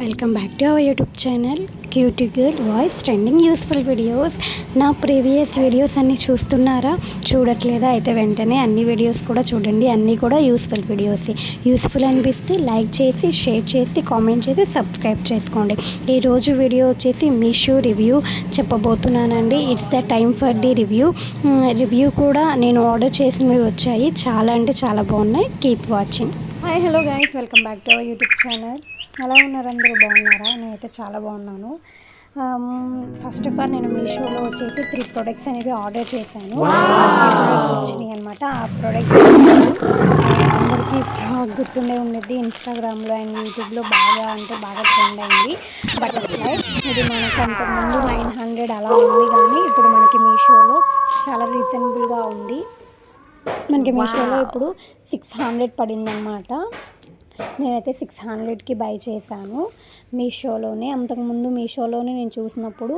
Welcome back to our YouTube channel cutie girl voice trending useful videos. నా previous videos అన్నీ చూస్తున్నారా? చూడట్లేదా? అయితే వెంటనే అన్ని వీడియోస్ కూడా చూడండి. అన్నీ కూడా యూస్ఫుల్ వీడియోస్. యూస్ఫుల్ అనిపిస్తే లైక్ చేసి, షేర్ చేసి, కామెంట్ చేసి, సబ్స్క్రైబ్ చేసుకోండి. ఈరోజు వీడియో వచ్చేసి మీషో రివ్యూ చెప్పబోతున్నానండి. It's the time for the review కూడా నేను ఆర్డర్ చేసినవి వచ్చాయి. చాలా అంటే చాలా బాగున్నాయి. Keep watching. Hi, hello guys, welcome back to our YouTube channel. ఎలా ఉన్నారు? అందరూ బాగున్నారా? నేనైతే చాలా బాగున్నాను. ఫస్ట్ ఆఫ్ ఆల్ నేను మీషోలో వచ్చేసి 3 ప్రొడక్ట్స్ అనేవి ఆర్డర్ చేశాను. వచ్చినాయి అనమాట. ఆ ప్రొడక్ట్స్ అందరికీ గుర్తుండే ఉండేది. ఇన్స్టాగ్రామ్లో అండ్ యూట్యూబ్లో బాగా ట్రెండ్ అయింది. బటర్ఫ్లై. ఇది మనకు అంతకుముందు 900 అలా ఉంది, కానీ ఇప్పుడు మనకి మీషోలో చాలా రీజనబుల్గా ఉంది. మనకి మీషోలో ఇప్పుడు 600 పడిందనమాట. నేనైతే 600కి బై చేశాను మీషోలోనే. అంతకుముందు మీషోలోనే నేను చూసినప్పుడు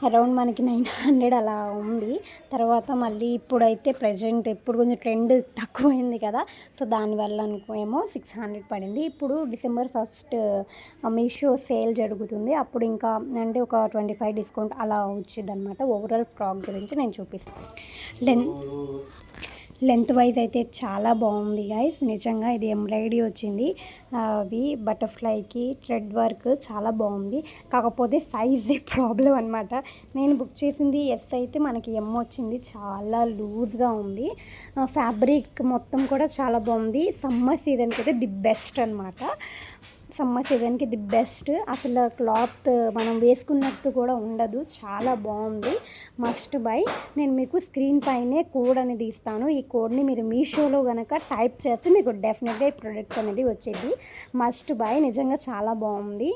అరౌండ్ మనకి 900 అలా ఉంది. తర్వాత మళ్ళీ ఇప్పుడైతే ప్రజెంట్ ఇప్పుడు కొంచెం ట్రెండ్ తక్కువైంది కదా, సో దానివల్ల ఏమో 600 పడింది. ఇప్పుడు December 1st మీషో సేల్ జరుగుతుంది. అప్పుడు ఇంకా అంటే ఒక 25 డిస్కౌంట్ అలా వచ్చింది అనమాట. ఓవరాల్ ఫ్రాక్ గురించి నేను చూపిస్తాను. లెంత్ వైజ్ అయితే చాలా బాగుంది గైస్. నిజంగా ఇది ఎంబ్రాయిడరీ వచ్చింది. అవి బటర్ఫ్లైకి థ్రెడ్ వర్క్ చాలా బాగుంది. కాకపోతే సైజే ప్రాబ్లం అనమాట. నేను బుక్ చేసింది ఎస్ అయితే మనకి ఎమ్ వచ్చింది. చాలా లూజ్గా ఉంది. ఫ్యాబ్రిక్ మొత్తం కూడా చాలా బాగుంది. సమ్మర్ సీజన్కి అయితే ది బెస్ట్ అనమాట. సమ్మర్ సీజన్కి ది బెస్ట్. అసలు క్లాత్ మనం వేసుకున్నట్టు కూడా ఉండదు. చాలా బాగుంది. Must by. నేను మీకు స్క్రీన్ పైనే కోడ్ అనేది ఇస్తాను. ఈ కోడ్ని మీరు మీషోలో కనుక టైప్ చేస్తే మీకు డెఫినెట్గా ఈ ప్రోడక్ట్ అనేది వచ్చేది. Must by. నిజంగా చాలా బాగుంది.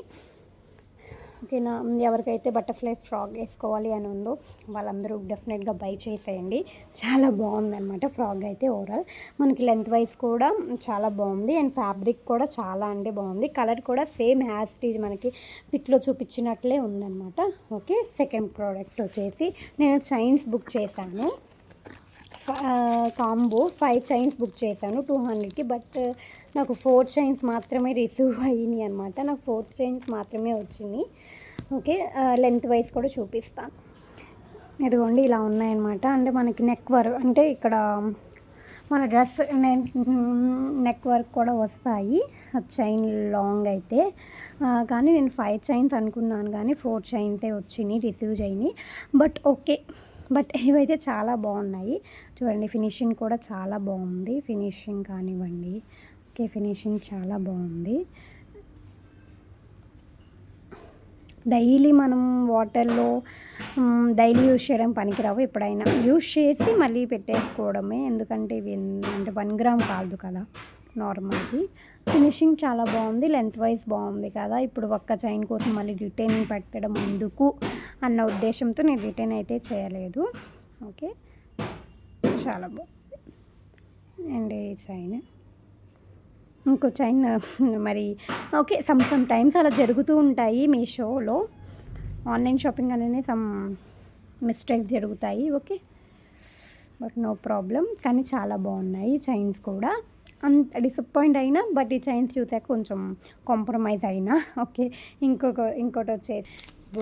ఓకేనా? ఎవరికైతే బటర్ఫ్లై ఫ్రాక్ వేసుకోవాలి అని ఉందో వాళ్ళందరూ డెఫినెట్గా బై చేసేయండి. చాలా బాగుందన్నమాట ఫ్రాక్ అయితే. ఓవరాల్ మనకి లెంత్ వైజ్ కూడా చాలా బాగుంది. అండ్ ఫ్యాబ్రిక్ కూడా చాలా అంటే బాగుంది. కలర్ కూడా సేమ్ యాజ్ ఇట్ ఈజ్ మనకి పిక్లో చూపించినట్లే ఉందన్నమాట. ఓకే, సెకండ్ ప్రోడక్ట్ వచ్చేసి నేను చైన్స్ బుక్ చేశాను. కాంబో 5 చైన్స్ బుక్ చేశాను 200కి. బట్ నాకు 4 చైన్స్ మాత్రమే రిసీవ్ అయినాయి అనమాట. నాకు 4 చైన్స్ మాత్రమే వచ్చినాయి. ఓకే, లెంత్ వైజ్ కూడా చూపిస్తాను. ఇదిగోండి, ఇలా ఉన్నాయన్నమాట. అంటే మనకి నెక్ వర్క్, అంటే ఇక్కడ మన డ్రెస్ నెక్ వర్క్ కూడా వస్తాయి చైన్ లాంగ్ అయితే. కానీ నేను 5 చైన్స్ అనుకున్నాను, కానీ 4 చైన్సే వచ్చినాయి రిసీవ్ చేయని. బట్ ఓకే, బట్ ఇవైతే చాలా బాగున్నాయి. చూడండి, ఫినిషింగ్ కూడా చాలా బాగుంది. ఫినిషింగ్ కానివ్వండి, ఓకే, ఫినిషింగ్ చాలా బాగుంది. డైలీ మనం వాటర్లో డైలీ యూజ్ చేయడం పనికిరావు. ఎప్పుడైనా యూజ్ చేసి మళ్ళీ పెట్టేసుకోవడమే. ఎందుకంటే ఇవి అంటే 1 గ్రామ్ కాదు కదా నార్మల్కి. ఫినిషింగ్ చాలా బాగుంది. లెంత్ వైజ్ బాగుంది కదా. ఇప్పుడు ఒక్క చైన్ కోసం మళ్ళీ రిటైన్ పెట్టడం ఎందుకు అన్న ఉద్దేశంతో నేను రిటైన్ అయితే చేయలేదు. ఓకే, చాలా బాగుంది. అండ్ ఈ చైన్, ఇంకో చైన్ మరి ఓకే, సమ్ టైమ్స్ అలా జరుగుతూ ఉంటాయి. మీషోలో ఆన్లైన్ షాపింగ్ అనేది సమ్ మిస్టేక్స్ జరుగుతాయి. Okay, but no problem. కానీ చాలా బాగున్నాయి చైన్స్ కూడా. అంత డిసప్పాయింట్ అయినా, బట్ ఈ చైన్స్ చూసాక కొంచెం కాంప్రమైజ్ అయినా. ఓకే, ఇంకోటి వచ్చేసి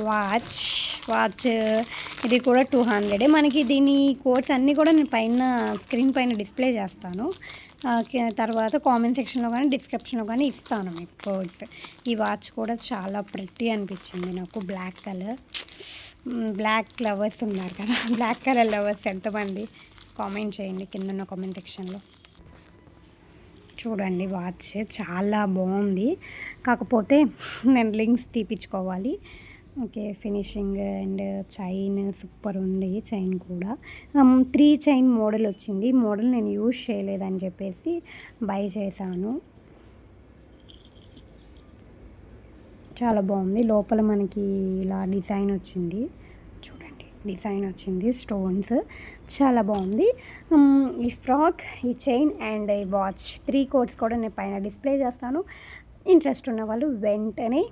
వాచ్ ఇది కూడా 200. మనకి దీని కోడ్స్ అన్నీ కూడా నేను పైన స్క్రీన్ పైన డిస్ప్లే చేస్తాను. తర్వాత కామెంట్ సెక్షన్లో కానీ డిస్క్రిప్షన్లో కానీ ఇస్తాను మీకు కోడ్స్. ఈ వాచ్ కూడా చాలా ప్రిటీ అనిపించింది నాకు. బ్లాక్ కలర్, బ్లాక్ లవర్స్ ఉన్నారు కదా, బ్లాక్ కలర్ లవర్స్ ఎంతమంది కామెంట్ చేయండి కింద కామెంట్ సెక్షన్లో. చూడండి, వాచ్ చాలా బాగుంది. కాకపోతే నేను లింక్స్ తీపించుకోవాలి. Okay, finishing and chain super ఉంది. చైన్ కూడా 3 చైన్ మోడల్ వచ్చింది. మోడల్ నేను యూజ్ చేయలేదని చెప్పేసి బై చేశాను. చాలా బాగుంది. లోపల మనకి ఇలా డిజైన్ వచ్చింది. చూడండి, డిజైన్ వచ్చింది, స్టోన్స్. చాలా బాగుంది. ఈ ఫ్రాక్, ఈ చైన్ అండ్ ఈ వాచ్ 3 కోడ్స్ కూడా నేను పైన డిస్ప్లే చేస్తాను. ఇంట్రెస్ట్ ఉన్న వాళ్ళు వెంటనే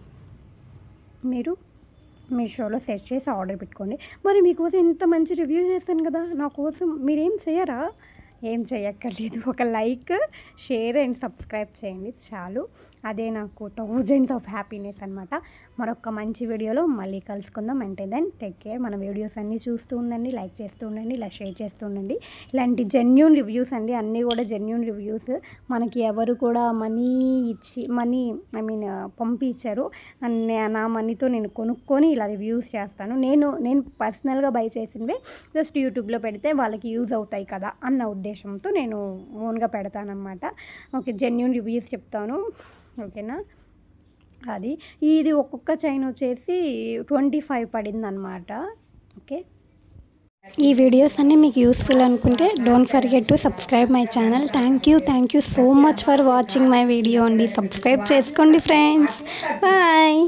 మీరు మీషోలో సెర్చ్ చేసి ఆర్డర్ పెట్టుకోండి. మరి మీకోసం ఇంత మంచి రివ్యూ చేస్తాను కదా, నా కోసం మీరేం చేయరా? ఏం చేయక్కర్లేదు, ఒక లైక్, షేర్ అండ్ సబ్స్క్రైబ్ చేయండి చాలు. అదే నాకు థౌజండ్స్ ఆఫ్ హ్యాపీనెస్ అనమాట. మరొక మంచి వీడియోలో మళ్ళీ కలుసుకుందాం. అంటే దెన్ టేక్ కేర్. మన వీడియోస్ అన్నీ చూస్తూ ఉండండి, లైక్ చేస్తూ ఉండండి, ఇలా షేర్ చేస్తూ ఉండండి. ఇలాంటి జెన్యూన్ రివ్యూస్ అండి, అన్నీ కూడా జెన్యూన్ రివ్యూస్. మనకి ఎవరు కూడా మనీ పంపించారు. నా మనీతో నేను కొనుక్కొని ఇలా రివ్యూస్ చేస్తాను. నేను పర్సనల్గా బై చేసినవే జస్ట్ యూట్యూబ్లో పెడితే వాళ్ళకి యూజ్ అవుతాయి కదా అన్న ఉద్దేశంతో నేను ఓన్గా పెడతానమాట. ఓకే, జెన్యూన్ రివ్యూస్ చెప్తాను, ఓకేనా. ఇది ఒక్కొక్క చైన్ వచ్చేసి 25 పడిందనమాట. ఓకే, ఈ వీడియోస్ అన్నీ మీకు యూస్ఫుల్ అనుకుంటే don't forget to subscribe my channel. Thank you so much for watching my video అండి. సబ్స్క్రైబ్ చేసుకోండి ఫ్రెండ్స్. బాయ్.